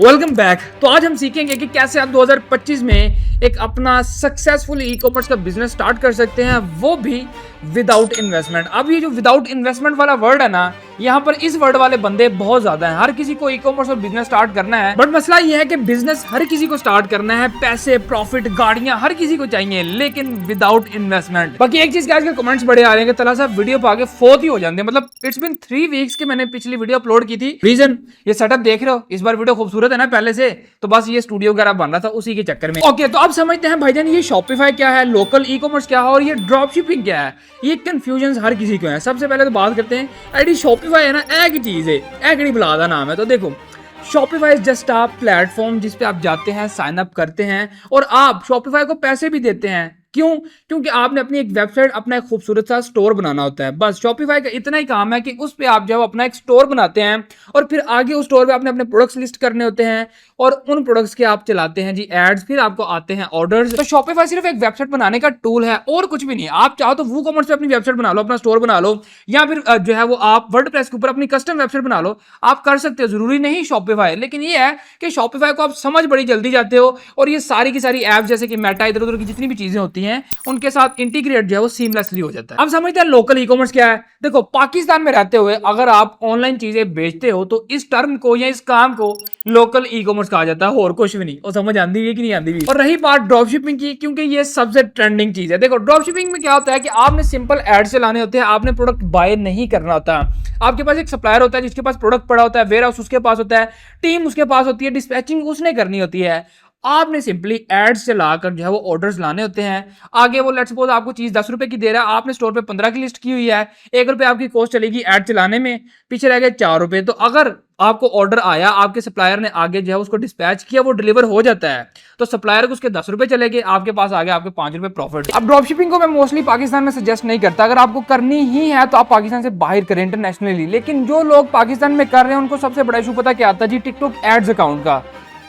Welcome back. तो आज हम सीखेंगे कि कैसे आप 2025 में एक अपना सक्सेसफुल ई कॉमर्स का बिजनेस स्टार्ट कर सकते हैं, वो भी विदाउट इन्वेस्टमेंट। अब ये जो विदाउट इन्वेस्टमेंट वाला वर्ड है ना, यहाँ पर इस वर्ड वाले बंदे बहुत ज्यादा हैं। हर किसी को ई कॉमर्स और बिजनेस स्टार्ट करना है, बट मसला ये है कि बिजनेस हर किसी को स्टार्ट करना है, पैसे, प्रॉफिट, गाड़ियां हर किसी को चाहिए, लेकिन विदाउट इन्वेस्टमेंट। बाकी एक चीज के कमेंट्स बड़े आ रहे हैं कि तला साहब वीडियो पा के फोत ही हो जाते हैं। मतलब इट्स बिन 3 वीक्स के मैंने पिछली वीडियो अपलोड की थी। रीजन ये सेटअप देख रहे हो, इस बार वीडियो खूबसूरत है ना पहले से, तो बस ये स्टूडियो वगैरह बन रहा था उसी के चक्कर में। ओके, तो अब समझते हैं भाईजान ये शॉपिफाई क्या है, लोकल ई कॉमर्स क्या है और ये ड्रॉप शिपिंग क्या है। ये कंफ्यूजन हर किसी को है। सबसे पहले तो बात करते हैं आईडी शॉपिफाई है ना, एक ही चीज है, एकड़ी बुलादा नाम है। तो देखो, Shopify is just a platform जिस पे आप जाते हैं, साइन अप करते हैं और आप शॉपिफाई को पैसे भी देते हैं। क्यों? क्योंकि आपने अपनी एक वेबसाइट, अपना एक खूबसूरत सा स्टोर बनाना होता है। बस शॉपिफाई का इतना ही काम है कि उस पे आप जो अपना एक स्टोर बनाते हैं और फिर आगे उस स्टोर पे आपने अपने प्रोडक्ट्स लिस्ट करने होते हैं और उन प्रोडक्ट्स के आप चलाते हैं जी एड्स, फिर आपको आते हैं ऑर्डर्स। तो शॉपिफाई सिर्फ एक वेबसाइट बनाने का टूल है और कुछ भी नहीं है। आप चाहो तो वूकॉमर्स पे अपनी वेबसाइट बना लो, अपना स्टोर बना लो, या फिर जो है वो आप वर्डप्रेस के ऊपर अपनी कस्टम वेबसाइट बना लो, आप कर सकते हो, जरूरी नहीं शॉपिफाई। लेकिन ये है कि शॉपिफाई को आप समझ बड़ी जल्दी जाते हो और ये सारी की सारी ऐप जैसे कि मेटा, इधर उधर की जितनी भी चीजें होती हैं उनके साथ इंटीग्रेट जो है वो सीमलेसली हो जाता है। अब समझते हैं लोकल ई कॉमर्स क्या है। देखो, पाकिस्तान में रहते हुए अगर आप ऑनलाइन चीजें बेचते हो तो इस टर्म को या इस काम को लोकल ई कॉमर्स कहा जाता है, और कुछ भी नहीं। और समझ आती है कि नहीं आती भी। और रही बात ड्रॉप शिपिंग की, क्योंकि ये सबसे ट्रेंडिंग चीज है। देखो, ड्रॉप शिपिंग में क्या होता है कि आपने सिंपल एड चलाने होते हैं, आपने प्रोडक्ट बाय नहीं करना होता। आपके पास एक सप्लायर होता है जिसके पास प्रोडक्ट पड़ा होता है, वेयर हाउस उसके पास होता है, टीम उसके पास होती है, डिस्पैचिंग उसने करनी होती है। आपने सिंपली एड्स चलाकर जो है वो ऑर्डर्स लाने होते हैं। आगे वो लेट्स सपोज आपको चीज 10 रुपए की दे रहा है, आपने स्टोर पे 15 की लिस्ट की हुई है, 1 रुपए आपकी कॉस्ट चलेगी एड चलाने में, पीछे रह गए 4 रुपए। तो अगर आपको ऑर्डर आया, आपके सप्लायर ने आगे जो है उसको डिस्पैच किया, वो डिलीवर हो जाता है, तो सप्लायर को उसके 10 रुपए चले गए, आपके पास आ गए आपके 5 रुपए प्रॉफिट। अब ड्रॉप शिपिंग को मैं मोस्टली पाकिस्तान में सजेस्ट नहीं करता। अगर आपको करनी ही है तो आप पाकिस्तान से बाहर करें, इंटरनेशनली। लेकिन जो लोग पाकिस्तान में कर रहे हैं उनको सबसे बड़ा इशू पता क्या आता है जी, टिकटॉक एड्स अकाउंट का।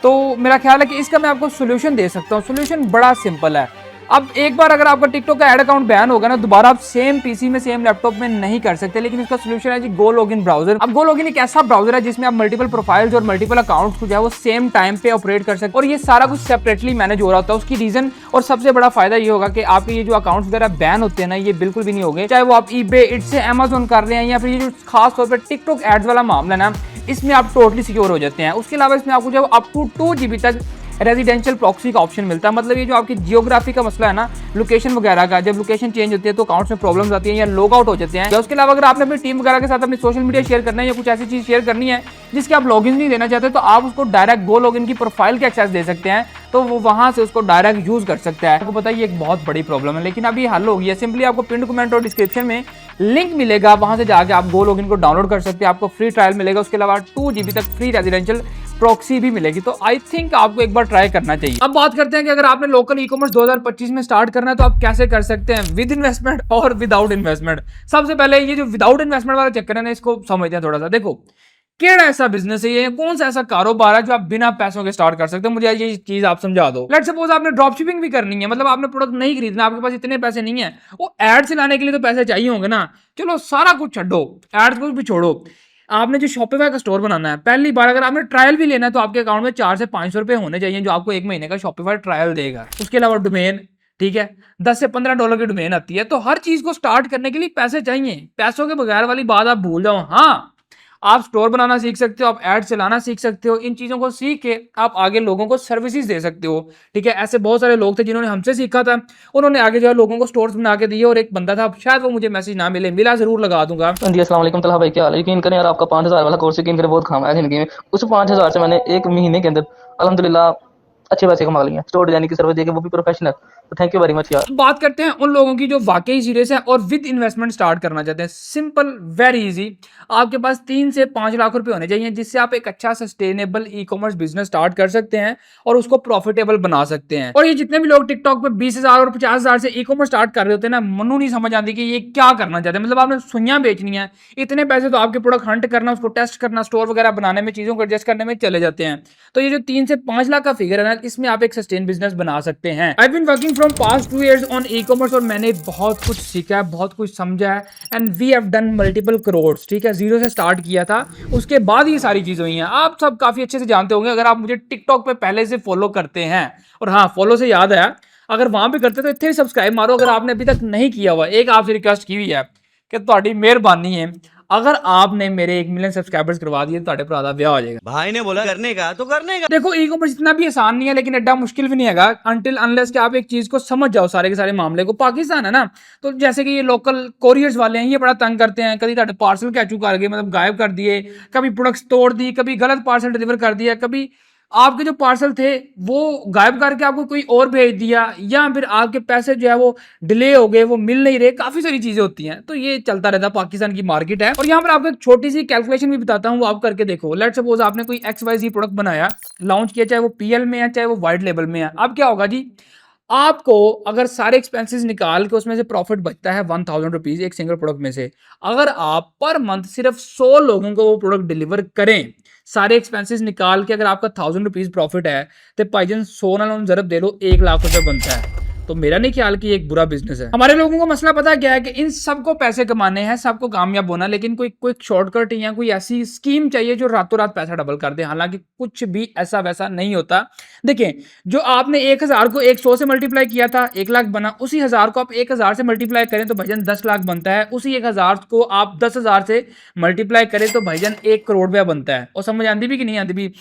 तो मेरा ख्याल है कि इसका मैं आपको सोल्यूशन दे सकता हूँ। सोल्यूशन बड़ा सिंपल है। अब एक बार अगर आपका टिकटॉक का एड अकाउंट बैन होगा ना, दोबारा आप सेम पीसी में, सेम लैपटॉप में नहीं कर सकते। लेकिन इसका सोल्यूशन है जी गो लॉगिन ब्राउजर। अब गो लॉगिन एक ऐसा ब्राउजर है जिसमें आप मल्टीपल प्रोफाइल्स और मल्टीपल अकाउंट्स को जो है वो सेम टाइम पे ऑपरेट कर सकते हैं और ये सारा कुछ सेपरेटली मैनेज हो रहा होता है। उसकी रीजन और सबसे बड़ा फायदा ये होगा कि आपके ये जो अकाउंट्स वगैरह बैन होते हैं ना, ये बिल्कुल भी नहीं होंगे। चाहे वो आप ईबे, इट्स से, अमेजोन कर रहे हैं, या फिर ये जो खास तौर पर टिकटॉक एड्स वाला मामला ना, इसमें आप टोटली सिक्योर हो जाते हैं। उसके अलावा इसमें आपको जो अप टू 2 GB तक रेजिडेंशियल प्रॉक्सी का ऑप्शन मिलता है। मतलब ये जो आपकी जियोग्राफी का मसला है ना, लोकेशन वगैरह का, जब लोकेशन चेंज होती है तो अकाउंट्स में प्रॉब्लम्स आती हैं या लॉग आउट हो जाते हैं। या उसके अलावा अगर आपने अपनी टीम वगैरह के साथ अपनी सोशल मीडिया शेयर करना है या कुछ ऐसी चीज शेयर करनी है जिसके आप लॉगिन नहीं देना चाहते, तो आप उसको डायरेक्ट गो लॉगिन की प्रोफाइल के एक्सेस दे सकते हैं, तो वो वहां से उसको डायरेक्ट यूज कर सकता है। आपको पता है ये एक बहुत बड़ी प्रॉब्लम है, लेकिन अभी हल हो गई है। सिंपली आपको पिन कमेंट और डिस्क्रिप्शन में लिंक मिलेगा, वहां से जाके आप गो लॉगिन को डाउनलोड कर सकते हैं। आपको फ्री ट्रायल मिलेगा, उसके अलावा 2 GB तक फ्री रेजिडेंशियल प्रॉक्सी भी मिलेगी। तो आई थिंक आपको एक बार ट्राई करना चाहिए। अब बात करते हैं कि अगर आपने लोकल ई कॉमर्स 2025 में स्टार्ट करना है तो आप कैसे कर सकते हैं, विद इन्वेस्टमेंट और विदाउट इन्वेस्टमेंट। सबसे पहले ये जो विदाउट इन्वेस्टमेंट वाला चक्कर है ना, इसको समझते हैं थोड़ा सा। देखो, केड़ा ऐसा बिजनेस है ये, कौन सा ऐसा कारोबार है जो आप बिना पैसों के स्टार्ट कर सकते हो, मुझे ये चीज आप समझा दो। लेट्स सपोज आपने ड्रॉप शिपिंग भी करनी है, मतलब आपने प्रोडक्ट नहीं खरीदना, आपके पास इतने पैसे नहीं है, वो एड चलाने के लिए तो पैसे चाहिए होंगे ना। चलो सारा कुछ छोड़ो, एड्स को भी छोड़ो, आपने जो शॉपिफाई का स्टोर बनाना है, पहली बार अगर आपने ट्रायल भी लेना है तो आपके अकाउंट में 400 से 500 रुपए होने चाहिए, जो आपको 1 महीने का शॉपिफाई ट्रायल देगा। उसके अलावा डोमेन, ठीक है, $10 से $15 की डोमेन आती है। तो हर चीज को स्टार्ट करने के लिए पैसे चाहिए। पैसों के बगैर वाली बात आप भूल जाओ। हाँ, आप स्टोर बनाना सीख सकते हो, आप एड चलाना सीख सकते हो। इन चीजों को सीख के आप आगे लोगों को सर्विसेज दे सकते हो, ठीक है। ऐसे बहुत सारे लोग थे जिन्होंने हमसे सीखा था, उन्होंने आगे जो है लोगों को स्टोर्स बना के दिए। और एक बंदा था, शायद वो मुझे मैसेज ना मिला जरूर लगा दूंगा। जी अस्सलाम वालेकुम तलहा भाई, क्या हाल है? यकीन करें यार, आपका 5000 वाला कोर्स यकीन करें बहुत काम आया जिंदगी में। उस 5000 से मैंने 1 महीने के अंदर अल्हम्दुलिल्लाह अच्छे पैसे कमा लिए हैं। स्टोर डिजाइनिंग की सर्विस देके, वो भी प्रोफेशनल। तो थैंक यू वेरी मच यार। बात करते हैं उन लोगों की जो वाकई सीरियस है और विद इन्वेस्टमेंट स्टार्ट करना चाहते हैं। Simple, very easy. आपके पास 3 से 5 लाख रुपए होने चाहिए जिससे आप एक अच्छा sustainable e commerce business start कर सकते हैं और उसको प्रॉफिटेबल बना सकते हैं। और ये जितने भी लोग टिकटॉक पे 20,000 और 50,000 से ई कॉमर्स स्टार्ट कर रहे होते हैं ना, मनु नहीं समझ आती कि ये क्या करना चाहते हैं। मतलब आपने सुइयां बेचनी है, इतने पैसे तो आपके प्रोडक्ट हंट करना, उसको टेस्ट करना, स्टोर वगैरह बनाने में, चीजों को एडजस्ट करने में चले जाते हैं। तो ये जो 3 से 5 लाख का फिगर है ना, इसमें आप एक सस्टेन बिजनेस बना सकते हैं। I been working from past 2 years on e commerce और मैंने बहुत कुछ सीखा है, बहुत कुछ समझा है and we have done multiple crores, ठीक है। जीरो से स्टार्ट किया था, उसके बाद ये सारी चीज़ें हुई हैं। आप सब काफ़ी अच्छे से जानते होंगे अगर आप मुझे टिकटॉक पे पहले से फॉलो करते हैं। और हाँ, फॉलो से याद आया, अगर वहाँ पे करते तो इतने ही सब्सक्राइब मारो अगर आपने अभी तक नहीं किया हुआ। एक आपसे रिक्वेस्ट की हुई है कि ਤੁਹਾਡੀ ਮਿਹਰਬਾਨੀ है, अगर आपने मेरे 1 मिलियन सब्सक्राइबर्स करवा दिए तो ਤੁਹਾਡੇ ਭਰਾ ਦਾ ਵਿਆਹ ਹੋ ਜਾਏਗਾ। भाई ने बोला करने का तो करने का। देखो ई कॉमर्स इतना भी आसान नहीं है लेकिन एड्डा मुश्किल भी नहीं है अनटिल अनलेस कि आप एक चीज को समझ जाओ सारे के सारे मामले को। पाकिस्तान है ना, तो जैसे कि ये लोकल कोरियर्स वाले हैं, ये बड़ा तंग करते हैं। कभी ਤੁਹਾਡੇ पार्सल कैचू कर गए, मतलब गायब कर दिए, कभी प्रोडक्ट्स तोड़ दी, कभी गलत पार्सल डिलीवर कर दिया, कभी आपके जो पार्सल थे वो गायब करके आपको कोई और भेज दिया, या फिर आपके पैसे जो है वो डिले हो गए, वो मिल नहीं रहे। काफी सारी चीजें होती हैं, तो ये चलता रहता है। पाकिस्तान की मार्केट है। और यहाँ पर आपको एक छोटी सी कैलकुलेशन भी बताता हूँ, वो आप करके देखो। लेट सपोज आपने कोई XYZ प्रोडक्ट बनाया, लॉन्च किया, चाहे वो PL में है चाहे वो वाइट लेबल में है। अब क्या होगा जी, आपको अगर सारे एक्सपेंसेस निकाल के उसमें से प्रॉफिट बचता है 1000 रुपीज एक सिंगल प्रोडक्ट में से, अगर आप पर मंथ सिर्फ 100 लोगों को वो प्रोडक्ट डिलीवर करें, सारे एक्सपेंसेस निकाल के, अगर आपका 1000 रुपीज प्रॉफिट है तो भाईजान 100 ना जरब दे लो, 1 लाख रुपए बनता है। तो मेरा नहीं ख्याल कि एक बुरा बिजनेस है। हमारे लोगों को मसला पता क्या है कि इन सबको पैसे कमाने हैं, सबको कामयाब होना, लेकिन कोई क्विक शॉर्टकट या कोई ऐसी स्कीम चाहिए जो रातों रात पैसा डबल कर दे। हालांकि कुछ भी ऐसा वैसा नहीं होता। देखिए, जो आपने 1000 को 100 से मल्टीप्लाई किया था, 1 लाख बना। उसी 1000 को आप 1000 से मल्टीप्लाई करें तो भाईजान 10 लाख बनता है। उसी 1000 को आप 10,000 से मल्टीप्लाई करें तो भाईजान 1 करोड़ रुपया बनता है। और समझ आती भी कि नहीं आती भी।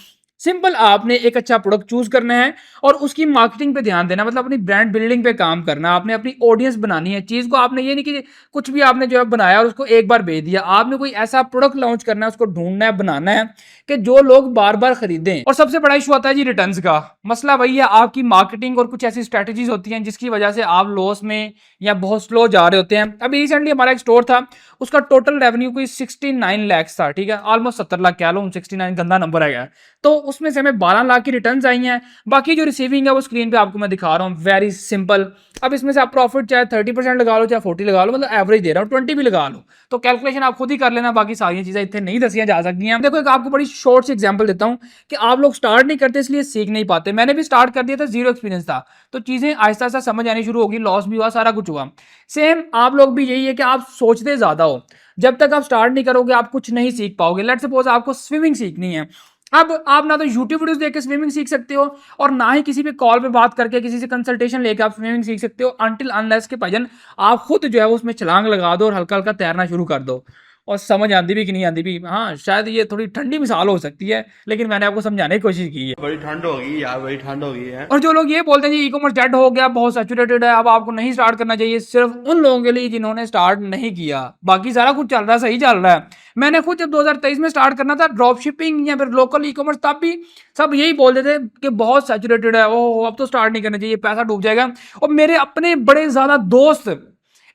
सिंपल, आपने एक अच्छा प्रोडक्ट चूज करना है और उसकी मार्केटिंग पे ध्यान देना, मतलब अपनी ब्रांड बिल्डिंग पे काम करना। आपने अपनी ऑडियंस बनानी है। चीज को आपने ये नहीं कि कुछ भी आपने जो है बनाया और उसको एक बार भेज दिया। आपने कोई ऐसा प्रोडक्ट लॉन्च करना है, उसको ढूंढना है, बनाना है कि जो लोग बार बार खरीदें। और सबसे बड़ा इशू आता है जी रिटर्न्स का। मसला वही है, आपकी मार्केटिंग और कुछ ऐसी स्ट्रेटेजीज होती हैं जिसकी वजह से आप लॉस में या बहुत स्लो जा रहे होते हैं। अभी रिसेंटली हमारा एक स्टोर था, उसका टोटल रेवेन्यू कोई 69 लाख था, ठीक है, ऑलमोस्ट 70 लाख कह लो, 69 गंदा नंबर है। तो उसमें से हमें 12 लाख की रिटर्न्स आई हैं। बाकी जो रिसीविंग है वो स्क्रीन पे आपको मैं दिखा रहा हूँ, वेरी सिंपल। अब इसमें से आप प्रॉफिट चाहे 30% लगा लो, चाहे 40 लगा लो, मतलब एवरेज दे रहा हूँ, 20 भी लगा लो, तो कैलकुलेशन आप खुद ही कर लेना। बाकी सारी चीजें इतने नहीं दसियां जा सकती हैं। देखो, एक आपको बड़ी शॉर्ट सी एग्जांपल देता हूँ कि आप लोग स्टार्ट नहीं करते इसलिए सीख नहीं पाते। मैंने भी स्टार्ट कर दिया था, जीरो एक्सपीरियंस था, तो चीजें आहिस्ता आहिस्ता समझ आनी शुरू होगी, लॉस भी हुआ, सारा कुछ हुआ। सेम आप लोग भी यही है कि आप सोचते ज्यादा हो, जब तक आप स्टार्ट नहीं करोगे आप कुछ नहीं सीख पाओगे। लेट्स सपोज आपको स्विमिंग सीखनी है, अब आप ना तो यूट्यूब वीडियोस देख के स्विमिंग सीख सकते हो और ना ही किसी पे कॉल पे बात करके किसी से कंसल्टेशन लेके आप स्विमिंग सीख सकते हो, अनटिल अनलेस के भाईजान आप खुद जो है उसमें छलांग लगा दो और हल्का हल्का तैरना शुरू कर दो। और समझ आती भी कि नहीं आती भी, हाँ शायद ये थोड़ी ठंडी मिसाल हो सकती है, लेकिन मैंने आपको समझाने की कोशिश की है। बड़ी ठंड होगी यार, बड़ी ठंड होगी है। और जो लोग ये बोलते हैं जी ई कॉमर्स डेड हो गया, बहुत सैचुरेटेड है, अब आपको नहीं स्टार्ट करना चाहिए, सिर्फ उन लोगों के लिए जिन्होंने स्टार्ट नहीं किया। बाकी सारा कुछ चल रहा है, सही चल रहा है। मैंने खुद जब 2023 में स्टार्ट करना था ड्रॉप शिपिंग या फिर लोकल ई कॉमर्स, तब भी सब यही बोलते थे कि बहुत सैचुरेटेड है, ओह अब तो स्टार्ट नहीं करना चाहिए, पैसा डूब जाएगा। और मेरे अपने बड़े ज्यादा दोस्त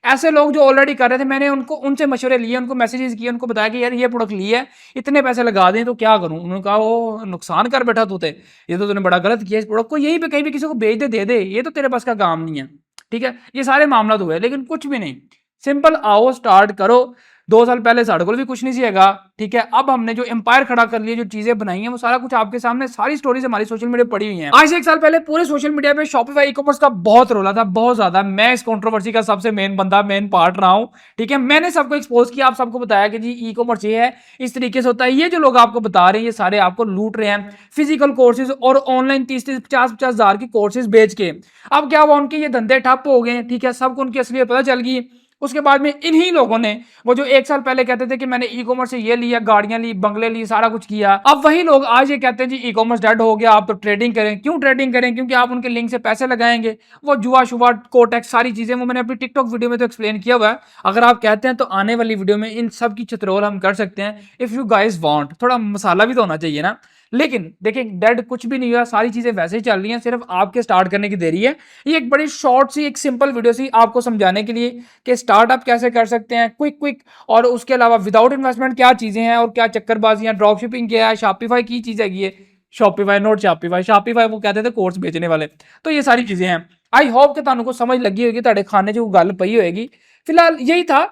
ऐसे लोग जो ऑलरेडी कर रहे थे, मैंने उनसे मशवरे लिए, उनको मैसेजेस किए, उनको बताया कि यार ये प्रोडक्ट लिए है, इतने पैसे लगा दें तो क्या करूं। उन्होंने कहा वो नुकसान कर बैठा तू, ये तो तूने बड़ा गलत किया, इस प्रोडक्ट को यहीं पे कहीं भी किसी को बेच दे दे, ये तो तेरे पास का काम नहीं है, ठीक है। ये सारे मामला तो हुए, लेकिन कुछ भी नहीं, सिंपल आओ स्टार्ट करो। 2 साल पहले साढ़े को भी कुछ नहीं सीगा, ठीक है। अब हमने जो एम्पायर खड़ा कर लिया, जो चीजें बनाई हैं, वो सारा कुछ आपके सामने, सारी स्टोरीज हमारी सोशल मीडिया पड़ी हुई हैं। आज से 1 साल पहले पूरे सोशल मीडिया पे शॉपिफाई ई कॉमर्स का बहुत रोला था, बहुत ज्यादा। मैं इस कंट्रोवर्सी का सबसे मेन बंदा, मेन पार्ट रहा हूं, ठीक है। मैंने सबको एक्सपोज किया, आप सबको बताया कि जी ई कॉमर्स ये है, इस तरीके से होता है। ये जो लोग आपको बता रहे हैं, ये सारे आपको लूट रहे हैं, फिजिकल कोर्सेज और ऑनलाइन 30-30, 50-50 हजार की कोर्सेज बेच के। अब क्या हुआ, उनके ये धंधे ठप हो गए, ठीक है, सबको उनकी असलियत पता चल गई। उसके बाद में इन्हीं लोगों ने, वो जो 1 साल पहले कहते थे कि मैंने ई कॉमर्स से ये लिया, गाड़ियां ली, बंगले ली, सारा कुछ किया, अब वही लोग आज ये कहते हैं जी ई कॉमर्स डेड हो गया, आप तो ट्रेडिंग करें। क्यों ट्रेडिंग करें? क्योंकि आप उनके लिंक से पैसे लगाएंगे, वो जुआ शुआ कोटेक्स सारी चीजें, वो मैंने अपनी टिकटॉक वीडियो में तो एक्सप्लेन किया हुआ है। अगर आप कहते हैं तो आने वाली वीडियो में इन सब की चित्रोल हम कर सकते हैं, इफ यू गाइज वांट। थोड़ा मसाला भी तो होना चाहिए ना। लेकिन देखिए, डेड कुछ भी नहीं हुआ, सारी चीजें वैसे ही चल रही हैं, सिर्फ आपके स्टार्ट करने की देरी है। ये एक बड़ी शॉर्ट सी, एक सिंपल वीडियो सी आपको समझाने के लिए कि स्टार्टअप कैसे कर सकते हैं क्विक, और उसके अलावा विदाउट इन्वेस्टमेंट क्या चीजें हैं और क्या चक्करबाजियां, ड्रॉप शिपिंग क्या है, शॉपिफाई की चीज है ये, शॉपिफाई नोट शॉपिफाई वो कहते थे कोर्स बेचने वाले। तो ये सारी चीजें हैं। आई होप कि तुहानू को समझ लगी होगी, ਤੁਹਾਡੇ खाने 'ਚ गल पई होएगी। फिलहाल यही था।